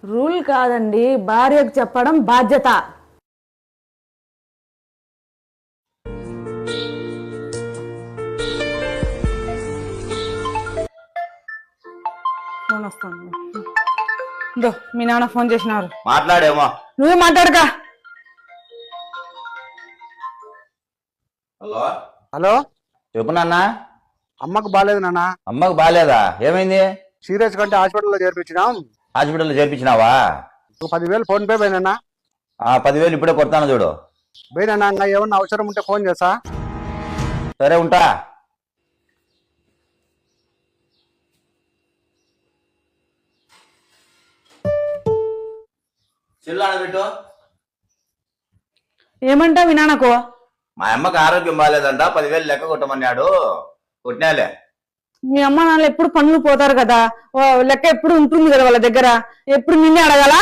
Rule కాదండి, భార్యకు చెప్పడం బాధ్యత. ఫోన్ వస్తాను. మీ నాన్న ఫోన్ చేసినారు. మాట్లాడేమో. నువ్వే మాట్లాడక. హలో హలో, చెప్పు నాన్న. అమ్మకు బాగాలేదు నాన్న. అమ్మకు బాగాలేదా? ఏమైంది? సీరియస్ కంటే హాస్పిటల్లో చేర్పించినాం. హాస్పిటల్లో చేర్పించినావా? 10,000 ఫోన్ పే పోయినా. 10,000 ఇప్పుడే కొడతాను చూడు. పోయినా, ఇంకా ఏమన్నా అవసరం ఉంటే ఫోన్ చేస్తా. సరే ఉంటా. చిల్లాడ పెట్టు. ఏమంటా మీ నాన్నకు? మా అమ్మకి ఆరోగ్యం బాగాలేదంట, 10,000 లెక్క కొట్టమన్నాడు. కొట్టినాలే. మీ అమ్మ నాన్న ఎప్పుడు పనులు పోతారు కదా, లెక్క ఎప్పుడు ఉంటుంది కదా వాళ్ళ దగ్గర, ఎప్పుడు నిన్నే అడగాల?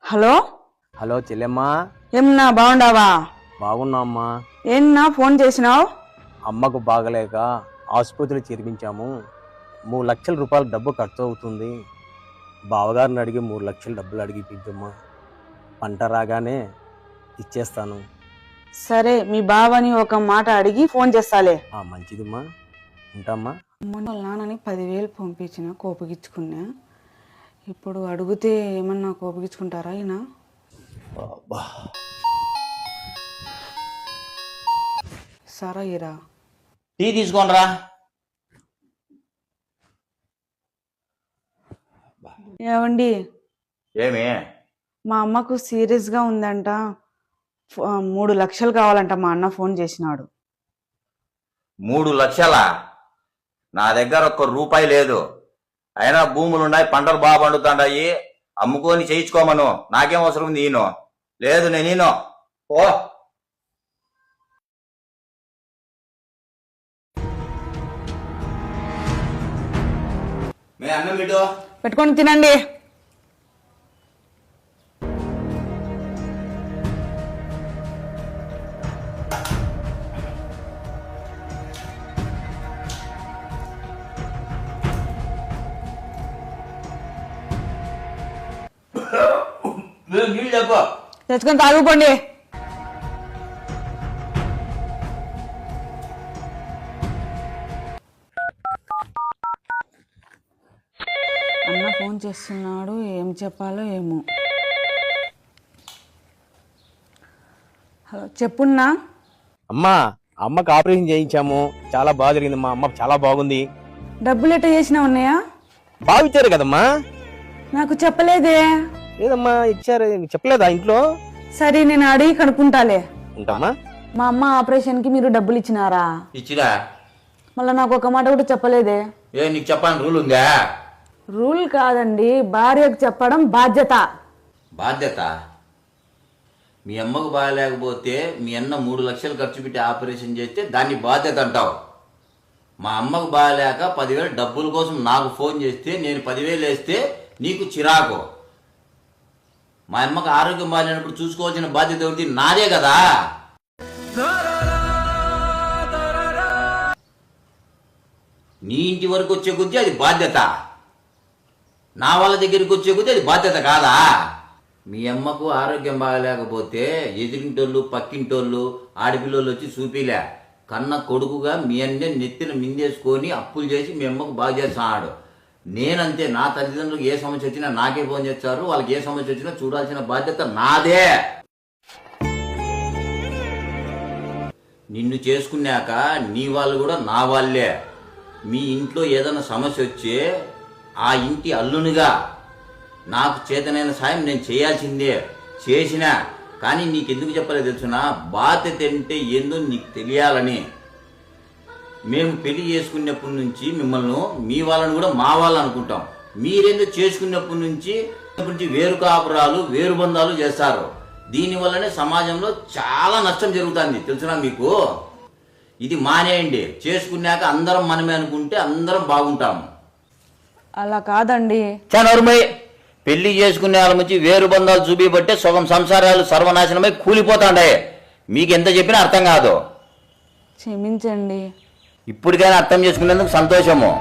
హలో హలో చెల్లెమ్మా, ఏమన్నా బాగుండావా? బాగున్నా అమ్మా. ఏమన్నా ఫోన్ చేసినావు? అమ్మకు బాగలేక ఆసుపత్రి చేర్పించాము. 3 లక్షల రూపాయల డబ్బు ఖర్చు అవుతుంది. బావగారిని అడిగి 3 లక్షల డబ్బులు అడిగిపించమ్మా. పంట రాగానే ఇచ్చేస్తాను. సరే, మీ బావని ఒక మాట అడిగి ఫోన్ చేస్తాలే. మంచిదిమ్మా, ఉంటామ్మా. మొన్న వాళ్ళ నాన్నని 10,000 పంపించిన, కోపగించుకున్నా. ఇప్పుడు అడిగితే ఏమన్నా కోపగించుకుంటారా ఈయన? సరే ఇరా, టీ తీసుకోనరా. ఏవండి, ఏమి? మా అమ్మకు సీరియస్ గా ఉందంట, 3 లక్షలు కావాలంట. మా అన్న ఫోన్ చేసినాడు. 3 లక్షలా? నా దగ్గర ఒక్క రూపాయి లేదు. అయినా భూములున్నాయి, పంటలు బాగా పండుతాయి, అమ్ముకొని చేయించుకోమను. నాకేం అవసరం ఉంది? ఈయన లేదు, నేను ఈయన ఓ. మీ అన్నం ఇటు పెట్టుకొని తినండి. నీళ్ళు చెప్పు. తెచ్చుకొని తాగుకోండి. అన్న ఫోన్ చేస్తున్నాడు, ఏం చెప్పాలో ఏమో. హలో, చెప్పున్నా. అమ్మా, అమ్మకు ఆపరేషన్ చేయించాము. చాలా బాగా జరిగింది. మా అమ్మ చాలా బాగుంది. డబ్బులు ఎట్ట చేసినా ఉన్నాయా? బాగా ఇచ్చారు కదమ్మా. నాకు చెప్పలేదే. లేదమ్మా, ఇచ్చారు. చెప్పలేదా ఇంట్లో? సరే, నేను అడిగి కనుక్కుంటాలే. ఉంటామా. మా అమ్మ ఆపరేషన్ కి మీరు డబ్బులు ఇచ్చినారా? ఇచ్చిరా. మళ్ళీ నాకు ఒక మాట కూడా చెప్పలేదే. ఏ, నీకు చెప్పాలని రూల్ ఉందా? రూల్ కాదండి, భార్యకు చెప్పడం బాధ్యత. బాధ్యత? మీ అమ్మకు బాగాలేకపోతే మీ అన్న 3 లక్షలు ఖర్చు పెట్టి ఆపరేషన్ చేస్తే దాన్ని బాధ్యత అంటావు. మా అమ్మకు బాగాలేక 10,000 డబ్బుల కోసం నాకు ఫోన్ చేస్తే నేను 10,000 వేస్తే నీకు చిరాకు. మా అమ్మకు ఆరోగ్యం బాగాలేనప్పుడు చూసుకోవాల్సిన బాధ్యత ఎవరిది? నాదే కదా. నీ ఇంటి వరకు వచ్చే కొద్దీ అది బాధ్యత, నా వాళ్ళ దగ్గరికి వచ్చే కొద్దీ అది బాధ్యత కాదా? మీ అమ్మకు ఆరోగ్యం బాగాలేకపోతే ఎదిరింటోళ్ళు, పక్కింటోళ్ళు, ఆడపిల్లోళ్ళు వచ్చి చూపిలే. కన్న కొడుకుగా మీ అన్నే నెత్తిన మిందేసుకొని అప్పులు చేసి మీ అమ్మకు బాగా చేస్తున్నాడు. నేనంతే. నా తల్లిదండ్రులకు ఏ సమస్య వచ్చినా నాకే ఫోన్ చేస్తారు. వాళ్ళకి ఏ సమస్య వచ్చినా చూడాల్సిన బాధ్యత నాదే. నిన్ను చేసుకున్నాక నీ వాళ్ళు కూడా నా వాళ్ళే. మీ ఇంట్లో ఏదైనా సమస్య వచ్చే ఆ ఇంటి అల్లునిగా నాకు చేతనైన సాయం నేను చేయాల్సిందే, చేసినా. కానీ నీకెందుకు చెప్పలేదు తెలుసునా? బాధ్యత అంటే ఏందో నీకు తెలియాలని. మేము పెళ్లి చేసుకున్నప్పటి నుంచి మిమ్మల్ని మీ వాళ్ళని కూడా మా వాళ్ళు అనుకుంటాం. మీరేందో చేసుకున్నప్పటి నుంచి వేరు కాపురాలు, వేరు బంధాలు చేస్తారు. దీనివల్లనే సమాజంలో చాలా నష్టం జరుగుతుంది తెలుసునా మీకు. ఇది మానేయండి. చేసుకున్నాక అందరం మనమే అనుకుంటే అందరం బాగుంటాము. అలా కాదండి. చనరుమై పెళ్లి చేసుకునే వాళ్ళ నుంచి వేరు బంధాలు చూపిబట్టే సగం సంసారాలు సర్వనాశనమై కూలిపోతాండాయి. మీకు ఎంత చెప్పినా అర్థం కాదు. క్షమించండి. ఇప్పటికైనా అర్థం చేసుకునేందుకు సంతోషము.